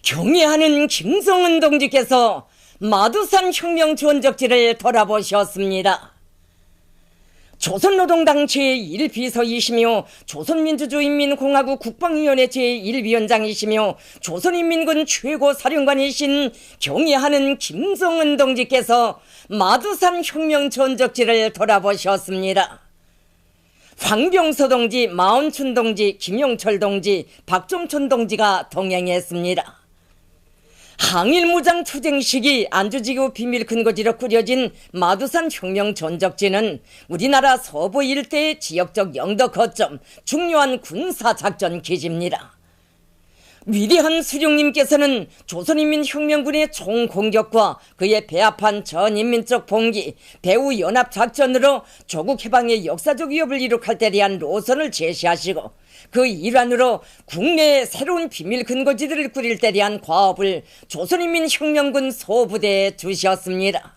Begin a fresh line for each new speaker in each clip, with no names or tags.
경애하는 김성은 동지께서 마두산 혁명 전적지를 돌아보셨습니다. 조선노동당 제1비서이시며 조선민주주의인민공화국 국방위원회 제1위원장이시며 조선인민군 최고사령관이신 경애하는 김성은 동지께서 마두산 혁명 전적지를 돌아보셨습니다. 황병서 동지, 마운춘 동지, 김용철 동지, 박종천 동지가 동행했습니다. 항일무장 투쟁 시기 안주지구 비밀 근거지로 꾸려진 마두산 혁명 전적지는 우리나라 서부 일대의 지역적 영도 거점, 중요한 군사작전 기지입니다. 위대한 수령님께서는 조선인민혁명군의 총공격과 그에 배합한 전인민적 봉기, 배후 연합작전으로 조국 해방의 역사적 위협을 이룩할 때 대한 노선을 제시하시고 그 일환으로 국내에 새로운 비밀 근거지들을 꾸릴 때 대한 과업을 조선인민혁명군 소부대에 주셨습니다.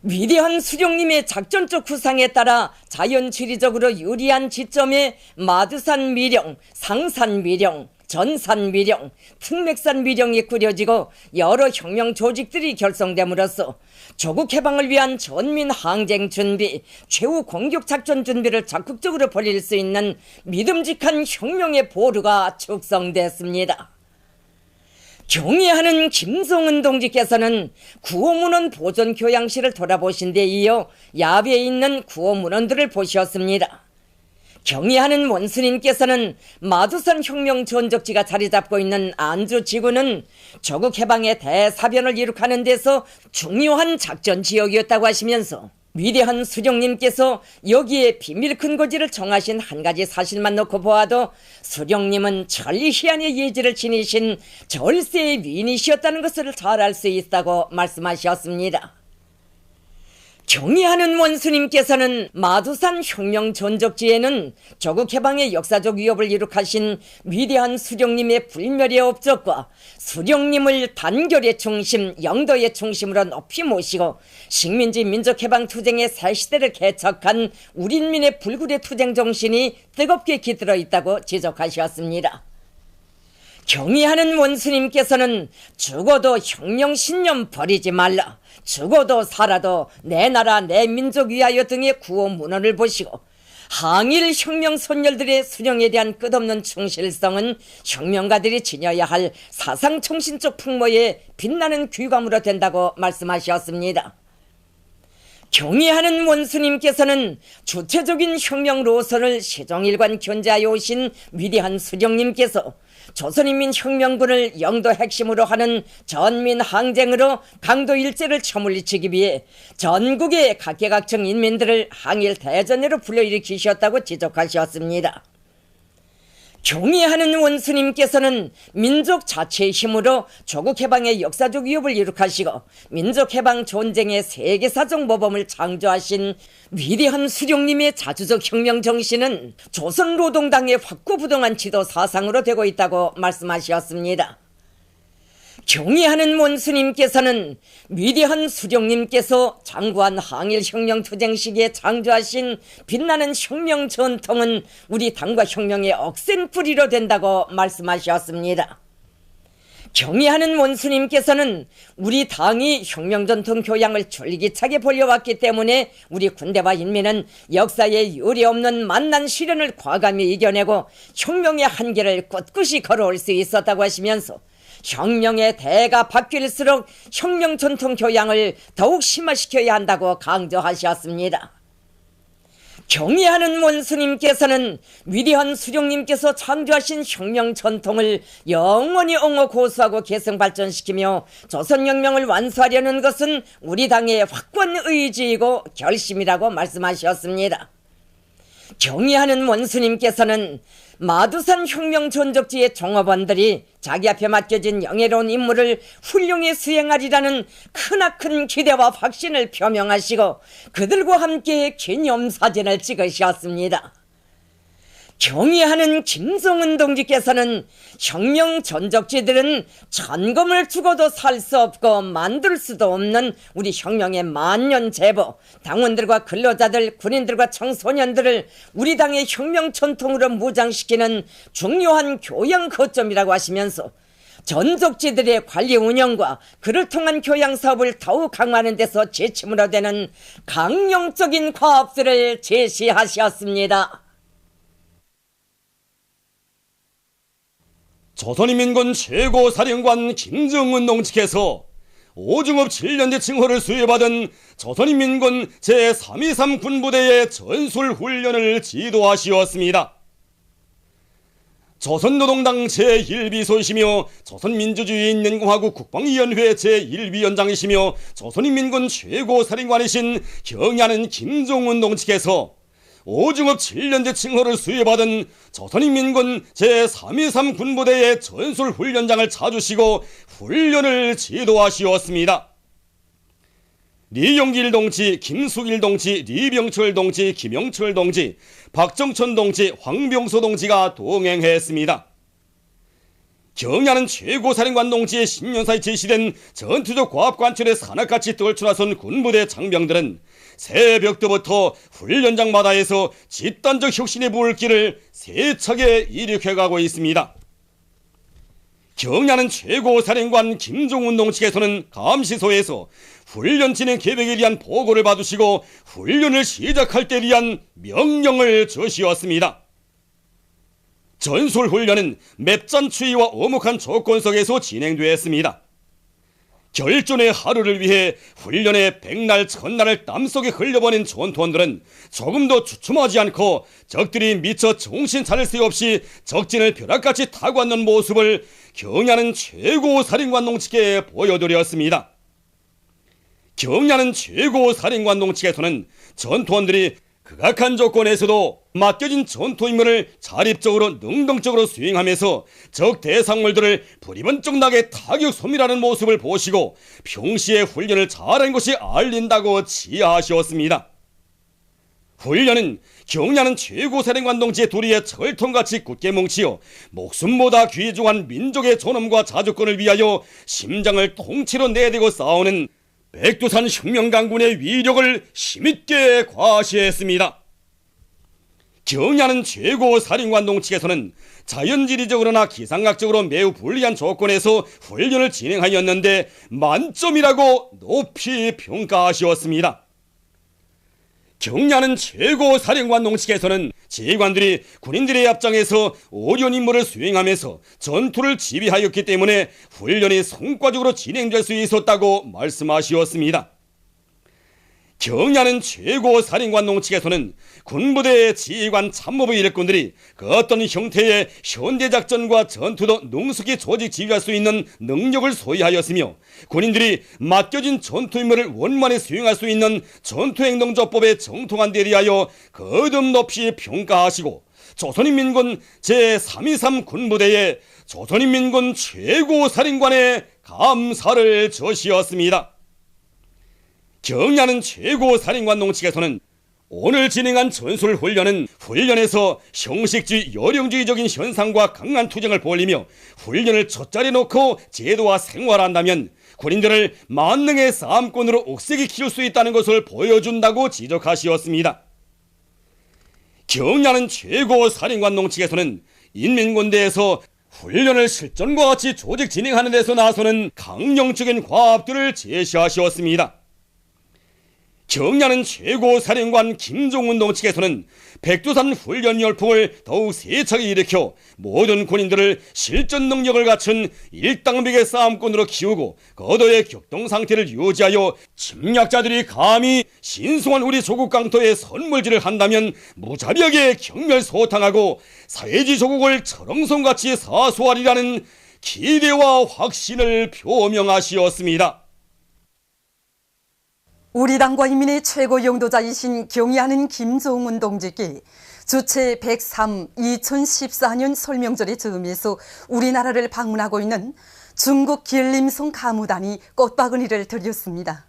위대한 수령님의 작전적 구상에 따라 자연지리적으로 유리한 지점에 마두산 미령, 상산 미령, 전산 미령, 특맥산 미령이 꾸려지고 여러 혁명 조직들이 결성됨으로써 조국 해방을 위한 전민 항쟁 준비, 최후 공격 작전 준비를 적극적으로 벌일 수 있는 믿음직한 혁명의 보루가 축성됐습니다. 경애하는 김성은 동지께서는 구호문헌 보존 교양실을 돌아보신 데 이어 야외에 있는 구호문헌들을 보셨습니다. 경애하는 원스님께서는 마두산 혁명 전적지가 자리 잡고 있는 안주지구는 조국 해방의 대사변을 이룩하는 데서 중요한 작전 지역이었다고 하시면서 위대한 수령님께서 여기에 비밀 근거지를 정하신 한 가지 사실만 놓고 보아도 수령님은 천리희한의 예지를 지니신 절세의 위인이셨다는 것을 잘 알 수 있다고 말씀하셨습니다. 경애하는 원수님께서는 마두산 혁명 전적지에는 조국 해방의 역사적 위협을 이룩하신 위대한 수령님의 불멸의 업적과 수령님을 단결의 중심, 영도의 중심으로 높이 모시고 식민지 민족해방 투쟁의 새 시대를 개척한 우리인민의 불굴의 투쟁 정신이 뜨겁게 깃들어 있다고 지적하셨습니다. 경애하는 원수님께서는 죽어도 혁명 신념 버리지 말라, 죽어도 살아도 내 나라 내 민족 위하여 등의 구호 문헌을 보시고 항일 혁명 선열들의 수령에 대한 끝없는 충실성은 혁명가들이 지녀야 할 사상청신적 풍모의 빛나는 귀감으로 된다고 말씀하셨습니다. 경애하는 원수님께서는 주체적인 혁명 노선을 시종일관 견제하여 오신 위대한 수령님께서 조선인민혁명군을 영도 핵심으로 하는 전민항쟁으로 강도 일제를 처물리치기 위해 전국의 각계각층 인민들을 항일 대전으로 불러일으키셨다고 지적하셨습니다. 경애하는 원수님께서는 민족 자체의 힘으로 조국 해방의 역사적 위협을 이룩하시고 민족 해방 전쟁의 세계사적 모범을 창조하신 위대한 수령님의 자주적 혁명 정신은 조선노동당의 확고부동한 지도 사상으로 되고 있다고 말씀하셨습니다. 경애하는 원수님께서는 위대한 수령님께서 장구한 항일혁명 투쟁 시기에 창조하신 빛나는 혁명 전통은 우리 당과 혁명의 억센 뿌리로 된다고 말씀하셨습니다. 경애하는 원수님께서는 우리 당이 혁명 전통 교양을 줄기차게 벌려왔기 때문에 우리 군대와 인민은 역사에 유례없는 만난 시련을 과감히 이겨내고 혁명의 한계를 꿋꿋이 걸어올 수 있었다고 하시면서 혁명의 대가 바뀔수록 혁명 전통 교양을 더욱 심화시켜야 한다고 강조하셨습니다. 경애하는 원수님께서는 위대한 수령님께서 창조하신 혁명 전통을 영원히 옹호 고수하고 계승 발전시키며 조선혁명을 완수하려는 것은 우리 당의 확고한 의지이고 결심이라고 말씀하셨습니다. 경애하는 원수님께서는 마두산 혁명 전적지의 종업원들이 자기 앞에 맡겨진 영예로운 임무를 훌륭히 수행하리라는 크나큰 기대와 확신을 표명하시고 그들과 함께 기념사진을 찍으셨습니다. 경애하는 김성은 동지께서는 혁명 전적지들은 천금을 주고도 살 수 없고 만들 수도 없는 우리 혁명의 만년 제보, 당원들과 근로자들, 군인들과 청소년들을 우리 당의 혁명 전통으로 무장시키는 중요한 교양 거점이라고 하시면서 전족지들의 관리 운영과 그를 통한 교양 사업을 더욱 강화하는 데서 지침으로 되는 강령적인 과업들을 제시하셨습니다.
조선인민군 최고사령관 김정은 동지께서 오중업 7년대 칭호를 수여받은 조선인민군 제323 군부대의 전술훈련을 지도하시었습니다. 조선노동당 제1비서이시며 조선민주주의인민공화국 국방위원회 제1위원장이시며 조선인민군 최고사령관이신 경야는 김종운 동지께서 오중업 7년대 칭호를 수여받은 조선인민군 제323 군부대의 전술훈련장을 찾으시고 훈련을 지도하시었습니다. 리용길 동지, 김숙일 동지, 리병철 동지, 김영철 동지, 박정천 동지, 황병소 동지가 동행했습니다. 경야는 최고사령관 동지의 신년사에 제시된 전투적 과학관철의 산악같이 떨쳐나선 군부대 장병들은 새벽 때부터 훈련장 마다에서 집단적 혁신의 불길을 세차게 일으켜가고 있습니다. 경야는 최고사령관 김종운 동지께서는 감시소에서 훈련 진행 계획에 대한 보고를 받으시고 훈련을 시작할 때에 대한 명령을 주시었습니다. 전술훈련은 맵잔 추위와 엄혹한 조건 속에서 진행되었습니다. 결전의 하루를 위해 훈련에 백날 천날을 땀속에 흘려보낸 전투원들은 조금도 주춤하지 않고 적들이 미처 정신 차릴 새 없이 적진을 벼락같이 타고 왔는 모습을 경야는 최고사령관 동지께 보여드렸습니다. 경야는 최고사령관 동지께서는 전투원들이 극악한 조건에서도 맡겨진 전투 임무를 자립적으로 능동적으로 수행하면서 적 대상물들을 부리번쩍나게 타격 소멸하는 모습을 보시고 평시에 훈련을 잘한 것이 알린다고 지하하셨습니다. 훈련은 경야는 최고사령관 동지의 도리에 철통같이 굳게 뭉치어 목숨보다 귀중한 민족의 존엄과 자주권을 위하여 심장을 통째로 내대고 싸우는 백두산 혁명강군의 위력을 힘있게 과시했습니다. 경야는 최고사령관 동지께서는 자연지리적으로나 기상학적으로 매우 불리한 조건에서 훈련을 진행하였는데 만점이라고 높이 평가하셨습니다. 경야는 최고사령관 동지께서는 지휘관들이 군인들의 앞장에서 오련 임무를 수행하면서 전투를 지휘하였기 때문에 훈련이 성과적으로 진행될 수 있었다고 말씀하시었습니다. 경야는 최고사령관 동지께서는 군부대의 지휘관 참모부 일꾼들이 그 어떤 형태의 현대작전과 전투도 능숙히 조직 지휘할 수 있는 능력을 소유하였으며 군인들이 맡겨진 전투 임무를 원만히 수행할 수 있는 전투행동조법에 정통한 데 대하여 거듭높이 평가하시고 조선인민군 제323 군부대의 조선인민군 최고사령관의 감사를 저시었습니다. 경야는 최고사령관 동지께서는 오늘 진행한 전술훈련은 훈련에서 형식주의 요령주의적인 현상과 강한 투쟁을 벌이며 훈련을 첫 자리에 놓고 제도와 생활한다면 군인들을 만능의 싸움꾼으로 억세게 키울 수 있다는 것을 보여준다고 지적하시었습니다. 경야는 최고사령관 동지께서는 인민군대에서 훈련을 실전과 같이 조직 진행하는 데서 나서는 강령적인 과업들을 제시하시었습니다. 경야는 최고사령관 김종운 동지께서는 백두산 훈련 열풍을 더욱 세차게 일으켜 모든 군인들을 실전 능력을 갖춘 일당백의 싸움꾼으로 키우고 거도의 격동 상태를 유지하여 침략자들이 감히 신성한 우리 조국 강토에 선물질을 한다면 무자비하게 경멸소탕하고 사회주의 조국을 철옹성같이 사수하리라는 기대와 확신을 표명하시었습니다.
우리 당과 인민의 최고 용도자이신 경야는 김종운 동지께 주체 103 2014년 설명절의 즈음에서 우리나라를 방문하고 있는 중국 길림성 가무단이 꽃바구니를 드렸습니다.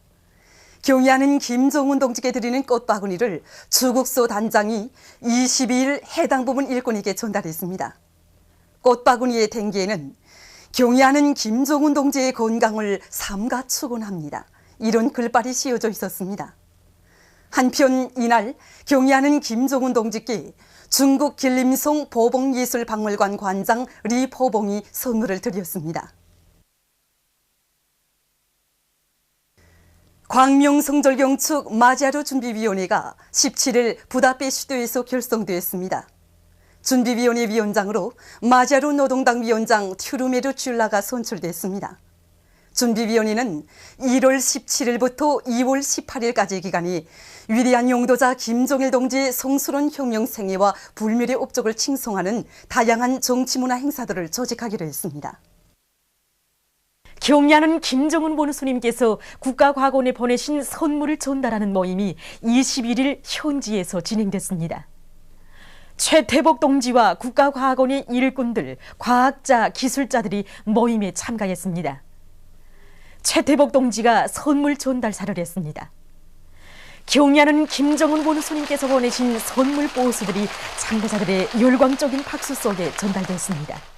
경야는 김종운 동지께 드리는 꽃바구니를 주국소 단장이 22일 해당 부분 일꾼에게 전달했습니다. 꽃바구니의 댕기에는 경야는 김종운 동지의 건강을 삼가 축원합니다. 이런 글발이 씌워져 있었습니다. 한편 이날 경야는 김종운 동지께 중국 길림성 보봉예술박물관 관장 리 포봉이 선물을 드렸습니다. 광명성절경 측 마지아루 준비위원회가 17일 부다페스트에서 결성되었습니다. 준비위원회 위원장으로 마지아루 노동당 위원장 튜르메르 쥬라가 선출됐습니다. 준비위원회는 1월 17일부터 2월 18일까지 기간이 위대한 용도자 김종일 동지의 성스러운 혁명 생애와 불멸의 업적을 칭송하는 다양한 정치문화 행사들을 조직하기로 했습니다.
경야는 김정은 원수님께서 국가과거원에 보내신 선물을 전달하는 모임이 21일 현지에서 진행됐습니다. 최태복 동지와 국가과학원의 일꾼들, 과학자, 기술자들이 모임에 참가했습니다. 최태복 동지가 선물 전달사를 했습니다. 경야는 김정은 원수님께서 보내신 선물 보스들이 참가자들의 열광적인 박수 속에 전달됐습니다.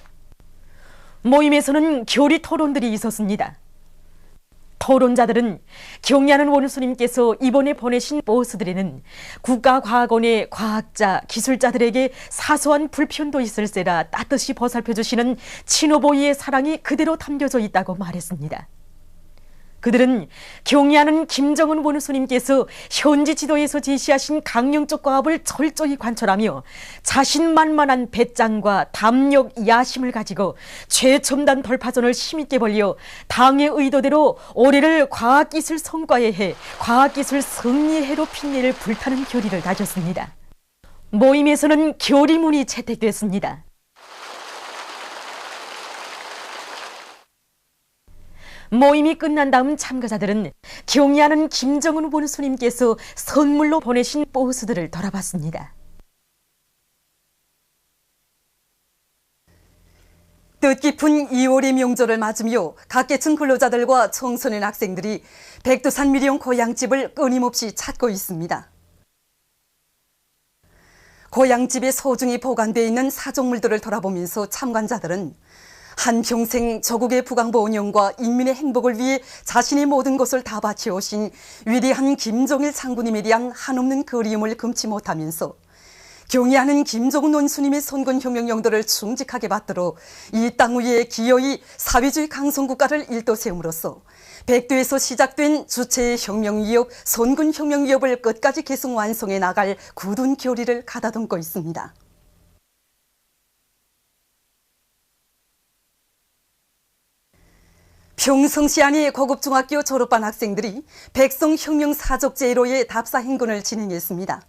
모임에서는 교리 토론들이 있었습니다. 토론자들은 경야는 원수님께서 이번에 보내신 보스들에는 국가과학원의 과학자, 기술자들에게 사소한 불편도 있을세라 따뜻이 보살펴주시는 친오보이의 사랑이 그대로 담겨져 있다고 말했습니다. 그들은 경야는 김정은 원수님께서 현지 지도에서 제시하신 강령적 과업을 철저히 관철하며 자신만만한 배짱과 담력, 야심을 가지고 최첨단 돌파선을 힘있게 벌려 당의 의도대로 올해를 과학기술 성과의 해, 과학기술 승리의 해로 핀내를 불타는 결의를 다졌습니다. 모임에서는 결의문이 채택됐습니다. 모임이 끝난 다음 참가자들은 경야는 김정은 원수님께서 선물로 보내신 보스들을 돌아봤습니다.
뜻깊은 2월의 명절을 맞으며 각계층 근로자들과 청소년 학생들이 백두산 미령 고향집을 끊임없이 찾고 있습니다. 고향집에 소중히 보관되어 있는 사종물들을 돌아보면서 참관자들은 한평생 조국의 부강보 운영과 인민의 행복을 위해 자신의 모든 것을 다 바치오신 위대한 김종일 장군님에 대한 한없는 그리움을 금치 못하면서 경애하는 김정은 원수님의 선군혁명 영도를 충직하게 받들어 이 땅 위에 기어이 사회주의 강성국가를 일도 세움으로써 백두에서 시작된 주체의 혁명 위협, 선군혁명 위협을 끝까지 계속 완성해 나갈 굳은 결의를 가다듬고 있습니다. 평성시 안의 고급중학교 졸업반 학생들이 백성혁명사족제로의 답사 행군을 진행했습니다.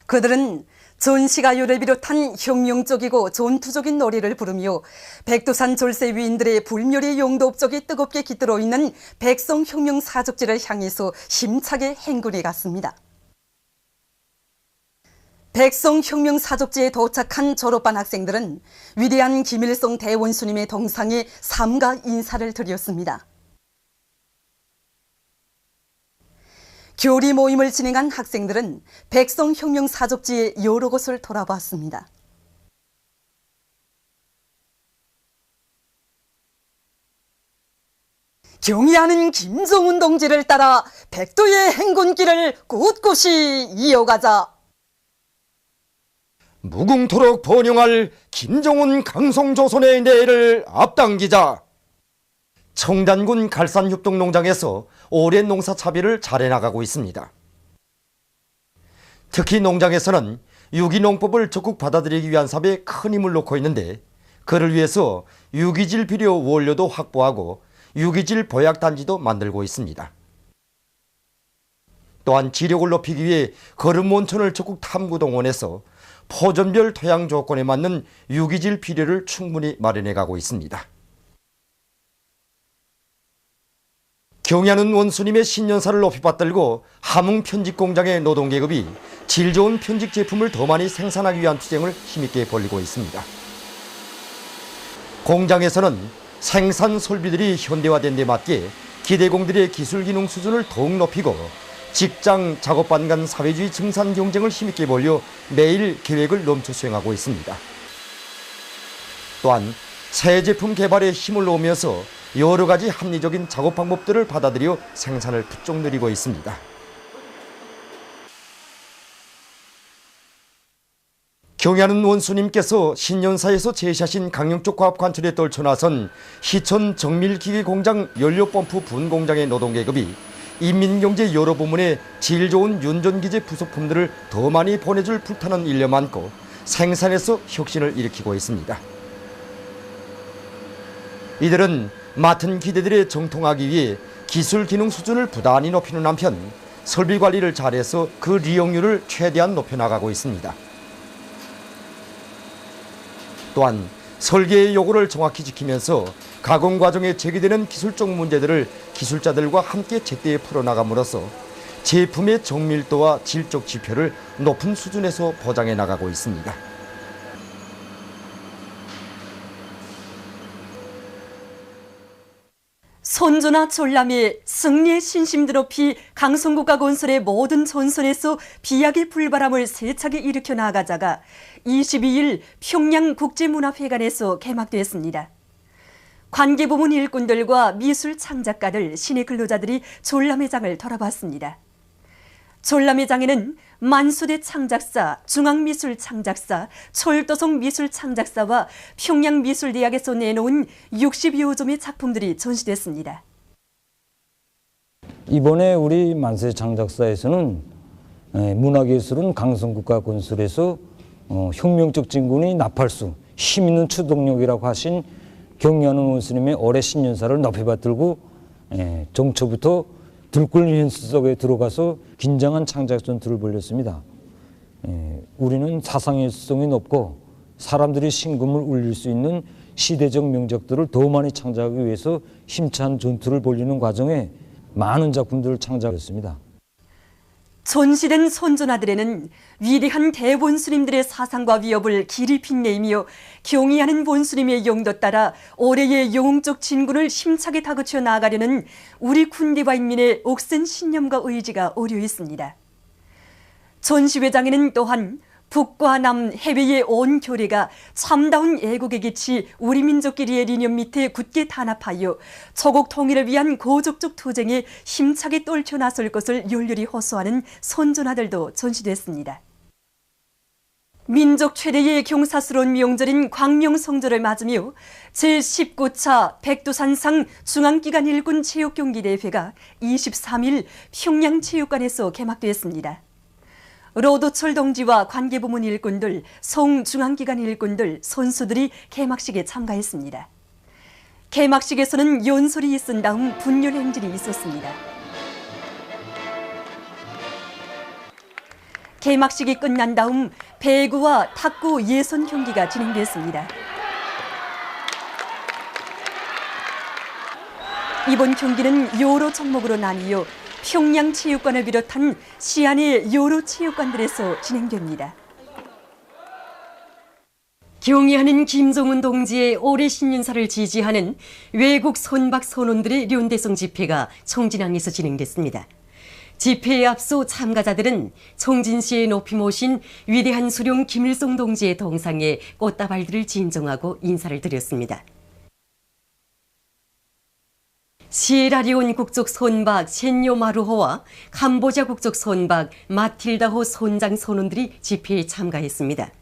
그들은 전시가요를 비롯한 혁명적이고 전투적인 노래를 부르며 백두산 졸세 위인들의 불멸의 용도 업적이 뜨겁게 깃들어 있는 백성혁명사족지를 향해서 힘차게 행군해 갔습니다. 백성혁명사족지에 도착한 졸업반 학생들은 위대한 김일성 대원수님의 동상에 삼가 인사를 드렸습니다. 교리 모임을 진행한 학생들은 백성혁명사족지의 여러 곳을 돌아봤습니다. 경의하는 김정은 동지를 따라 백두의 행군길을 꿋꿋이 이어가자.
무궁토록 번영할 김정은 강성조선의 내일을 앞당기자. 청단군 갈산협동농장에서 오랜 농사 차비를 잘해 나가고 있습니다. 특히 농장에서는 유기농법을 적극 받아들이기 위한 사업에 큰 힘을 놓고 있는데, 그를 위해서 유기질 비료 원료도 확보하고 유기질 보약단지도 만들고 있습니다. 또한 지력을 높이기 위해 거름온천을 적극 탐구 동원해서 포전별 토양 조건에 맞는 유기질 비료를 충분히 마련해 가고 있습니다. 경야는 원수님의 신년사를 높이 받들고 함흥 편직 공장의 노동계급이 질 좋은 편직 제품을 더 많이 생산하기 위한 투쟁을 힘있게 벌이고 있습니다. 공장에서는 생산 설비들이 현대화된 데 맞게 기대공들의 기술 기능 수준을 더욱 높이고 직장 작업반 간 사회주의 증산 경쟁을 힘있게 벌여 매일 계획을 넘쳐 수행하고 있습니다. 또한 새 제품 개발에 힘을 놓으면서 여러 가지 합리적인 작업 방법들을 받아들여 생산을 부쩍 늘리고 있습니다. 경야는 원수님께서 신년사에서 제시하신 강령적 과업 관철에 떨쳐나선 희천 정밀기계공장 연료펌프 분공장의 노동계급이 인민경제 여러 부문에 질 좋은 윤전기재 부속품들을 더 많이 보내줄 불타는 일념 안고 생산에서 혁신을 일으키고 있습니다. 이들은 맡은 기대들에 정통하기 위해 기술 기능 수준을 부단히 높이는 한편 설비 관리를 잘해서 그 이용률을 최대한 높여나가고 있습니다. 또한 설계의 요구를 정확히 지키면서 가공 과정에 제기되는 기술적 문제들을 기술자들과 함께 제때 풀어나감으로써 제품의 정밀도와 질적 지표를 높은 수준에서 보장해 나가고 있습니다.
손주나 졸람의 승리의 신심 드높이 강성국가 건설의 모든 전선에서 비약의 불바람을 세차게 일으켜 나가자가 22일 평양국제문화회관에서 개막됐습니다. 관계부문 일꾼들과 미술 창작가들, 시내 근로자들이 졸람회장을 돌아봤습니다. 졸람회장에는 만수대 창작사, 중앙미술 창작사, 철도성 미술 창작사와 평양미술대학에서 내놓은 60여 점의 작품들이 전시됐습니다.
이번에 우리 만수대 창작사에서는 문화예술은 강성국가 건설에서 혁명적 진군이 나팔수, 힘있는 추동력이라고 하신 경리하는 원스님의 올해 신년사를 높이 받들고 정초부터 들끓는 현실 속에 들어가서 긴장한 창작 전투를 벌였습니다. 우리는 사상예술성이 높고 사람들이 심금을 울릴 수 있는 시대적 명작들을 더 많이 창작하기 위해서 힘찬 전투를 벌이는 과정에 많은 작품들을 창작했습니다.
전시된 손전화들에는 위대한 대본스님들의 사상과 위협을 길이 빛내이며 경의하는 본스님의 용도 따라 올해의 영웅적 진군을 힘차게 다그쳐 나아가려는 우리 군대와 인민의 옥센 신념과 의지가 어려 있습니다. 전시회장에는 또한 북과 남 해외의 온 교례가 참다운 애국의 기치 우리 민족끼리의理念 밑에 굳게 단합하여 조국 통일을 위한 고적적 투쟁에 힘차게 떨쳐 나설 것을 열렬히 호소하는 선전화들도 전시됐습니다. 민족 최대의 경사스러운 명절인 광명성절을 맞으며 제19차 백두산상 중앙기관 일군 체육경기대회가 23일 평양체육관에서 개막됐습니다. 로도철 동지와 관계부문 일꾼들, 송중앙기관 일꾼들, 선수들이 개막식에 참가했습니다. 개막식에서는 연설이 있은 다음 분열 행진이 있었습니다. 개막식이 끝난 다음 배구와 탁구 예선 경기가 진행됐습니다. 이번 경기는 여러 종목으로 나뉘어 평양체육관을 비롯한 시안의 여러 체육관들에서 진행됩니다. 경의하는 김정은 동지의 올해 신년사를 지지하는 외국 선박 선원들의 련대성 집회가 청진항에서 진행됐습니다. 집회에 앞서 참가자들은 청진시에 높이 모신 위대한 수령 김일성 동지의 동상에 꽃다발들을 진정하고 인사를 드렸습니다. 시에라리온 국적 선박 첸요 마루호와 캄보디아 국적 선박 마틸다호 선장 선원들이 집회에 참가했습니다.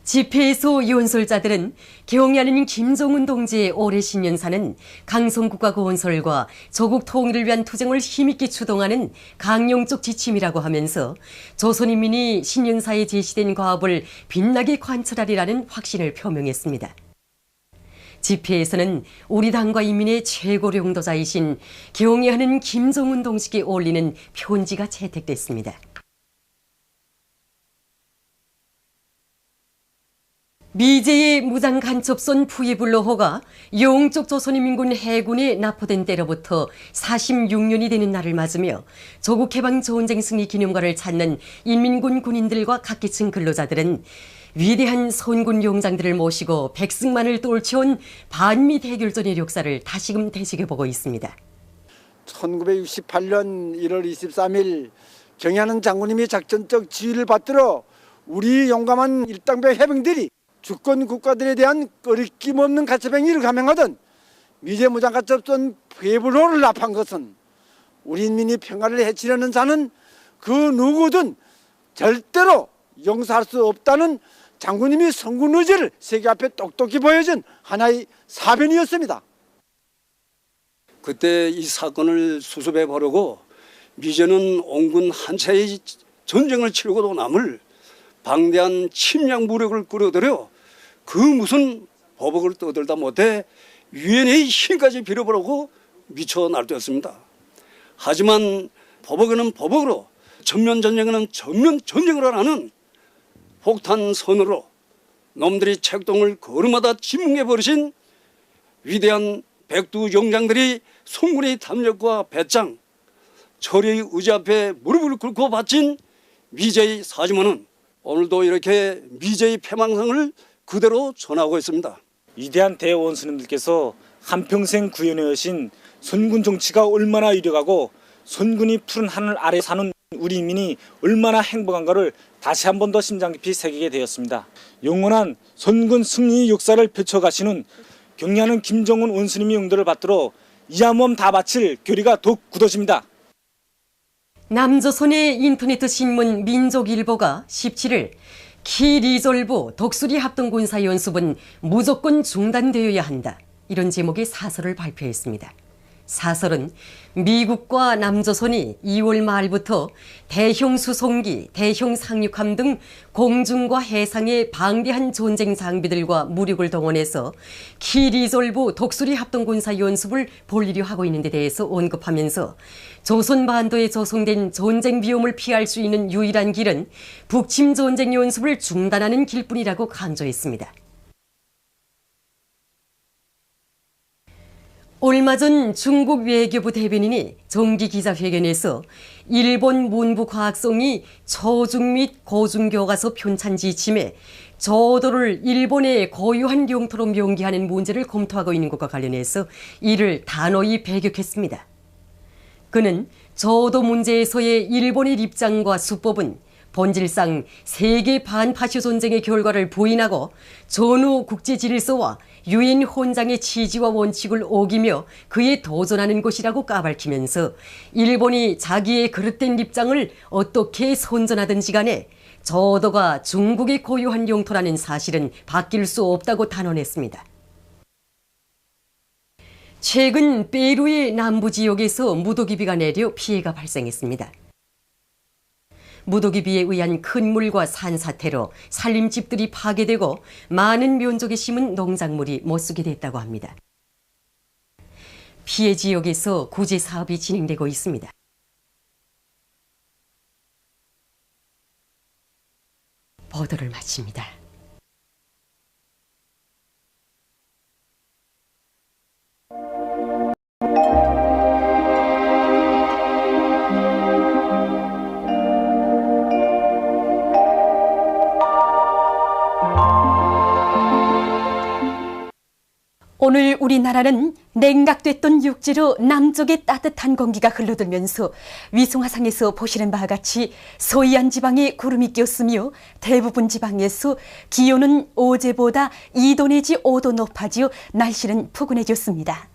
집회에서 연설자들은 경의하는 김정은 동지의 올해 신년사는 강성국가 건설과 조국 통일을 위한 투쟁을 힘있게 추동하는 강령적 지침이라고 하면서 조선인민이 신년사에 제시된 과업을 빛나게 관철하리라는 확신을 표명했습니다. 집회에서는 우리 당과 인민의 최고領導자이신 경의하는 김정은 동지께 올리는 편지가 채택됐습니다. 미제의 무장 간첩선 푸에블로호가 영적 조선인민군 해군에 납포된 때로부터 46년이 되는 날을 맞으며 조국 해방 전쟁 승리 기념관을 찾는 인민군 군인들과 각계층 근로자들은 위대한 선군 용장들을 모시고 백승만을 떨쳐온 반미 대결전의 역사를 다시금 되새겨보고 있습니다.
1968년 1월 23일 경의하는 장군님이 작전적 지휘를 받들어 우리 용감한 일당배 해병들이 주권 국가들에 대한 꺼리낌 없는 가첩 행위를 감행하던 미제 무장가첩선 푸에블로호를 납한 것은 우리 인민이 평화를 해치려는 자는 그 누구든 절대로 용서할 수 없다는 장군님이 성군 의지를 세계 앞에 똑똑히 보여준 하나의 사변이었습니다.
그때 이 사건을 수습해 보려고 미제는 온군 한 차례의 전쟁을 치르고도 남을 방대한 침략 무력을 끌어들여 그 무슨 보복을 떠들다 못해 유엔의 힘까지 빌어보려고 미쳐 날뛰었습니다. 하지만 보복에는 보복으로 전면 전쟁에는 전면 전쟁으로 하는 폭탄 선으로 놈들이 책동을 걸음마다 지붕해 버리신 위대한 백두 용장들이 송군의 탐욕과 배짱, 철의 의지 앞에 무릎을 꿇고 바친 미제의 사주문은 오늘도 이렇게 미제의 패망상을 그대로 전하고 있습니다.
위대한 대원수님들께서 한평생 구현해 오신 선군 정치가 얼마나 유력하고 선군이 푸른 하늘 아래 사는 우리 인민이 얼마나 행복한가를 다시 한 번 더 심장 깊이 새기게 되었습니다. 영원한 선군 승리의 역사를 펼쳐가시는 경리하는 김정은 원수님의 용도를 받들어 이 한 몸 다 바칠 교리가 더욱 굳어집니다.
남조선의 인터넷 신문 민족일보가 17일 키리졸브 독수리 합동군사 연습은 무조건 중단되어야 한다. 이런 제목의 사설을 발표했습니다. 사설은 미국과 남조선이 2월 말부터 대형 수송기, 대형 상륙함 등 공중과 해상의 방대한 전쟁 장비들과 무력을 동원해서 키리졸브 독수리 합동군사 연습을 벌이려 하고 있는 데 대해서 언급하면서 조선 반도에 조성된 전쟁 위험을 피할 수 있는 유일한 길은 북침 전쟁 연습을 중단하는 길뿐이라고 강조했습니다. 얼마 전 중국 외교부 대변인이 정기 기자회견에서 일본 문부과학성이 초중 및 고중 교과서 편찬 지침에 저도를 일본의 고유한 영토로 명기하는 문제를 검토하고 있는 것과 관련해서 이를 단호히 배격했습니다. 그는 저도 문제에서의 일본의 입장과 수법은 본질상 세계 반파쇼 전쟁의 결과를 부인하고 전후 국제 질서와 유엔 헌장의 취지와 원칙을 어기며 그에 도전하는 것이라고 까발키면서 일본이 자기의 그릇된 입장을 어떻게 선전하든지 간에 저도가 중국의 고유한 영토라는 사실은 바뀔 수 없다고 단언했습니다. 최근 페루의 남부 지역에서 무더기비가 내려 피해가 발생했습니다. 무더기비에 의한 큰 물과 산사태로 산림집들이 파괴되고 많은 면적에 심은 농작물이 못쓰게 됐다고 합니다. 피해 지역에서 구제 사업이 진행되고 있습니다. 보도를 마칩니다. 오늘 우리나라는 냉각됐던 육지로 남쪽의 따뜻한 공기가 흘러들면서 위성화상에서 보시는 바와 같이 서해안 지방에 구름이 꼈으며 대부분 지방에서 기온은 어제보다 2도 내지 5도 높아지어 날씨는 푸근해졌습니다.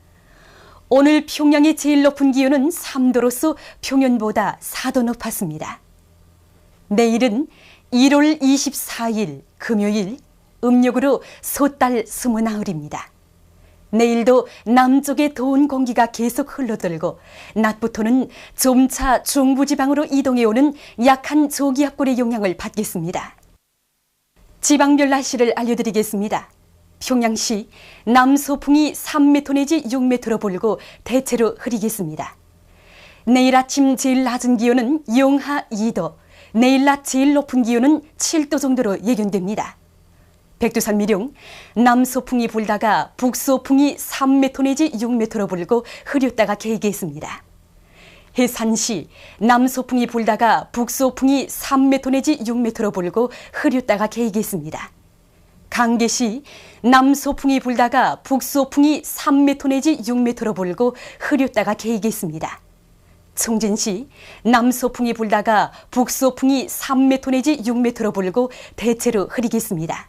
오늘 평양의 제일 높은 기온은 3도로서 평년보다 4도 높았습니다. 내일은 1월 24일 금요일 음력으로 소달 29일입니다. 내일도 남쪽의 더운 공기가 계속 흘러들고 낮부터는 점차 중부지방으로 이동해오는 약한 저기압골의 영향을 받겠습니다. 지방별 날씨를 알려드리겠습니다. 평양시 남서풍이 3m 내지 6m로 불고 대체로 흐리겠습니다. 내일 아침 제일 낮은 기온은 영하 2도, 내일 낮 제일 높은 기온은 7도 정도로 예견됩니다. 백두산 미령 남서풍이 불다가 북서풍이 3m 내지 6m로 불고 흐렸다가 개겠습니다. 해산시 남서풍이 불다가 북서풍이 3m 내지 6m로 불고 흐렸다가 개겠습니다. 강계시 남서풍이 불다가 북서풍이 3m 내지 6m로 불고 흐렸다가 개겠습니다. 청진시 남서풍이 불다가 북서풍이 3m 내지 6m로 불고 대체로 흐리겠습니다.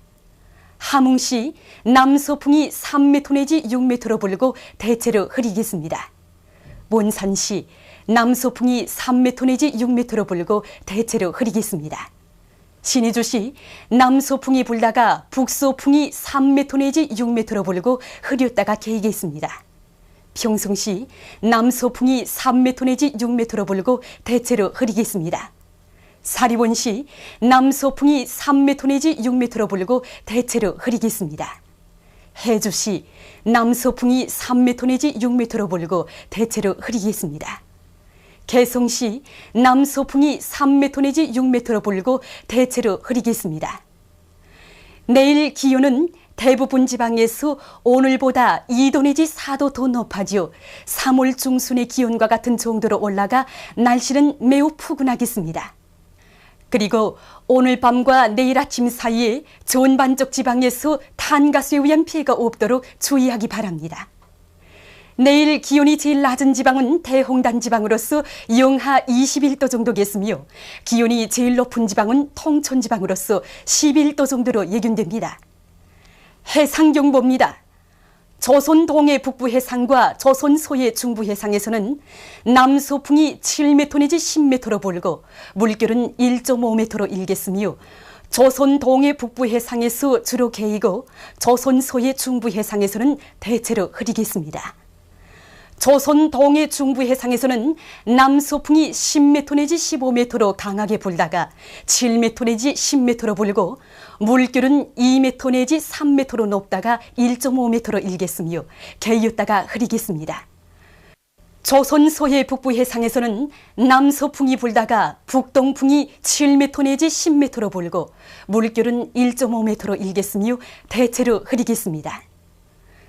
함흥시 남서풍이 3m 내지 6m로 불고 대체로 흐리겠습니다. 몬산시 남서풍이 3m 내지 6m로 불고 대체로 흐리겠습니다. 신의주시 남서풍이 불다가 북서풍이 3m 내지 6m로 불고 흐렸다가 개겠습니다. 평성시 남서풍이 3m 내지 6m로 불고 대체로 흐리겠습니다. 사리원시 남서풍이 3m 내지 6m로 불고 대체로 흐리겠습니다. 해주시 남서풍이 3m 내지 6m로 불고 대체로 흐리겠습니다. 개성시 남서풍이 3m 내지 6m로 불고 대체로 흐리겠습니다. 내일 기온은 대부분 지방에서 오늘보다 2도 내지 4도 더 높아지요. 3월 중순의 기온과 같은 정도로 올라가 날씨는 매우 푸근하겠습니다. 그리고 오늘 밤과 내일 아침 사이에 전반적 지방에서 탄가스에 의한 피해가 없도록 주의하기 바랍니다. 내일 기온이 제일 낮은 지방은 대홍단 지방으로서 영하 21도 정도겠으며 기온이 제일 높은 지방은 통천 지방으로서 11도 정도로 예견됩니다. 해상경보입니다. 조선 동해 북부 해상과 조선 서해 중부 해상에서는 남서풍이 7m 내지 10m로 불고 물결은 1.5m로 일겠으며 조선 동해 북부 해상에서 주로 개이고 조선 서해 중부 해상에서는 대체로 흐리겠습니다. 조선 동해 중부 해상에서는 남서풍이 10m 내지 15m로 강하게 불다가 7m 내지 10m로 불고 물결은 2m 내지 3m로 높다가 1.5m로 일겠으며 개였다가 흐리겠습니다. 조선 서해 북부 해상에서는 남서풍이 불다가 북동풍이 7m 내지 10m로 불고 물결은 1.5m로 일겠으며 대체로 흐리겠습니다.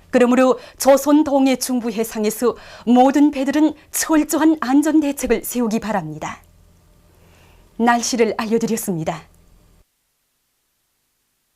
그러므로 조선 동해 중부 해상에서 모든 배들은 철저한 안전 대책을 세우기 바랍니다. 날씨를 알려드렸습니다.